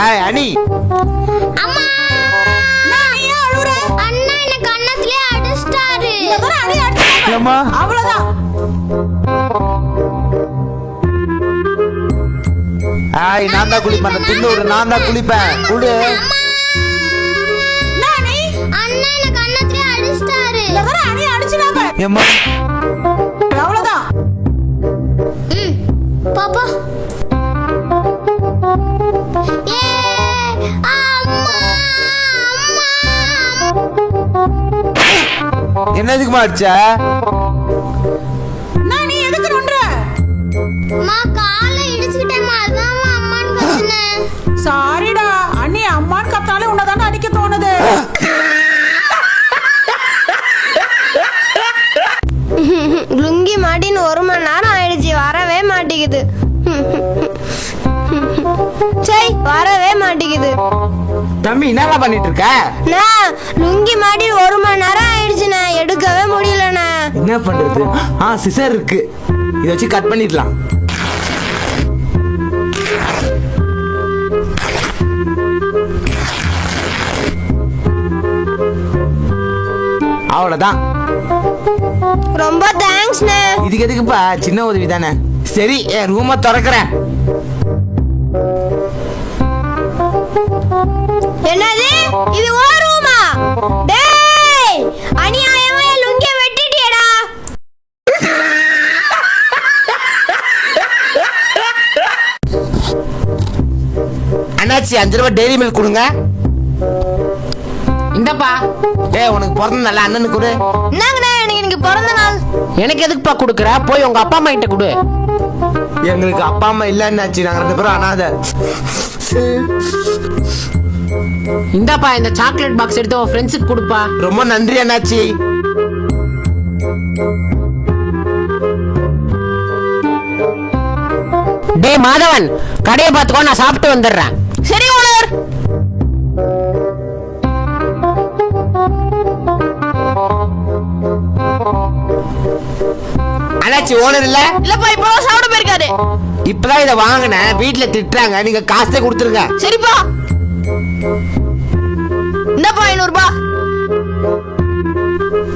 ஏய் அனி அம்மா நான் ஏன் அழுற? அண்ணா என்ன கண்ணத்திலே அடிச்சிட்டாரு. இவர அடி அடிச்சாங்க. அம்மா அவ்வளவுதான். ஏய் நான் தான் குளிப்பேன். தின்னூறு நான் தான் குளிப்பேன். குளு. நானே அண்ணா என்ன கண்ணத்திலே அடிச்சிட்டாரு. இவர அடி அடிச்சாங்க. அம்மா அவ்வளவுதான். பாப்பா என்னதுக்குமா அடிச்ச? நீ எதுக்கு நொண்ற? அம்மா காலை இடிச்சிட்டேம்மா, அதான் அம்மான்னு கத்துனேன். சாரிடா அண்ணி, அம்மான்னு கத்தாலே உன்னதான அடிக்க தோணுது. லுங்கி மாட்டின்னு 1 மணி நேரம் ஆயிடுச்சு, வரவே மாட்டேங்குது. சை, வரவே மாட்டேங்குது. தம்பி என்னடா பண்ணிட்டு இருக்க? நான் லுங்கி மாட்டி 1 மணி நேரம் ஆயிடுச்சுண்ணே, எடுக்கவே முடியலண்ணே. என்ன பண்றது? சிசர் இருக்கு, இத வச்சு கட் பண்ணிடலாம். அவ்வளவுதான். ரொம்ப தேங்க்ஸ்ண்ணே. இதுக்கு எதுக்குப்பா, சின்ன உதவி தானே. சரி, என் ரூமை திறக்கிறேன். என்னது இது? ஓ ரூமா? டேய் அநியாயமா என் லுங்கிய வெட்டிட்டியடா. அண்ணாச்சி 5 ரூபாய் டெய்ரி மில்க் கொடுங்க. இந்தப்பா. டேய் உனக்கு பிறந்த நல்ல அண்ணனுக்கு கொடு. என்னங்கண்ணே, எனக்கு பிறந்த நாள். எனக்கு எதுக்குப்பா கொடுக்குற? போய் உங்க அப்பா அம்மா கிட்ட கொடு. எங்களுக்கு அப்பா அம்மா இல்லைன்னாச்சு, நாங்க 2 பேரும் அனாதை. இந்தாப்பா, இந்த சாக்லேட் பாக்ஸ் எடுத்து உன் ஃப்ரெண்ட்ஸுக்கு கொடுப்பா. ரொம்ப நன்றி அண்ணாச்சி. டேய் மாதவன், கடையை பார்த்துக்கோ, நான் சாப்பிட்டு வந்துடுறேன். சரி ஓனர். அண்ணாச்சி ஓனர் இல்ல? இல்லப்பா, இப்போ சாப்பிட போயிருக்காரு. இப்பதான் இதை வாங்கினேன், வீட்டுல திட்டுறாங்க, நீங்க காசே கொடுத்துருங்க. சரிப்பா, இந்தப்பா 500 ரூபாய்.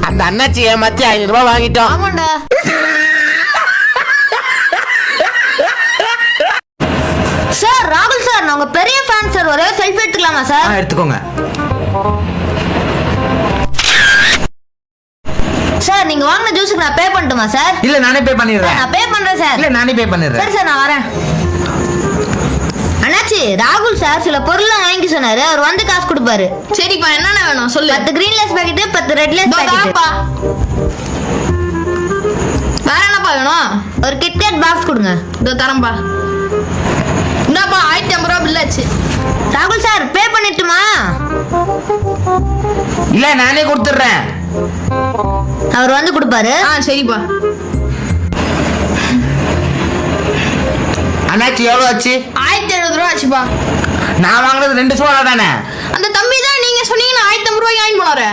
அந்த அண்ணாச்சி ஏமாத்தி 500 ரூபாய் வாங்கிட்டோம். ஆமாண்டா. சார், ராகுல் சார், நான் உங்க பெரிய ஃபேன் சார். ஒரே செல்ஃபி எடுத்துக்கலாமா சார்? எடுத்துக்கோங்க. சார், நீங்க வாங்கின ஜூஸுக்கு நான் பே பண்ணட்டுமா சார்? இல்ல நானே பே பண்ணிடுறேன். நான் பே பண்றேன் சார். இல்ல நானே பே பண்ணிடுறேன். சரி சார், நான் வரேன். அண்ணாச்சி, ராகுல் சார் சில பொருள்லாம் வாங்கி சொன்னாரு, அவர் வந்து காசு கொடுப்பாரு. சரிப்பா, என்னென்ன வேணும் சொல்லு. 10 green Lay's packet, 10 red Lay's packet. வேற என்னப்பா வேணும்? ஒரு கிட்கேட் பாக்ஸ் கொடுங்க. இதோ தரேன்பா. இந்தாப்பா, 1050 ரூபா பில் ஆச்சு. ராகுல் சார், பே பண்ணிட்டுமா? இல்ல நானே கொடுத்துடுறேன். அவர் வந்து கொடுப்பாரு. சரிப்பா. அண்ணாச்சி எவ்வளவு ஆச்சு? 1070 ரூபா ஆச்சுப்பா. நான் வாங்கினது 2 சோடா தானே. அந்த தம்பி தான் நீங்க சொன்னீங்க 1050 ரூபாய் வாங்கி போனாரு.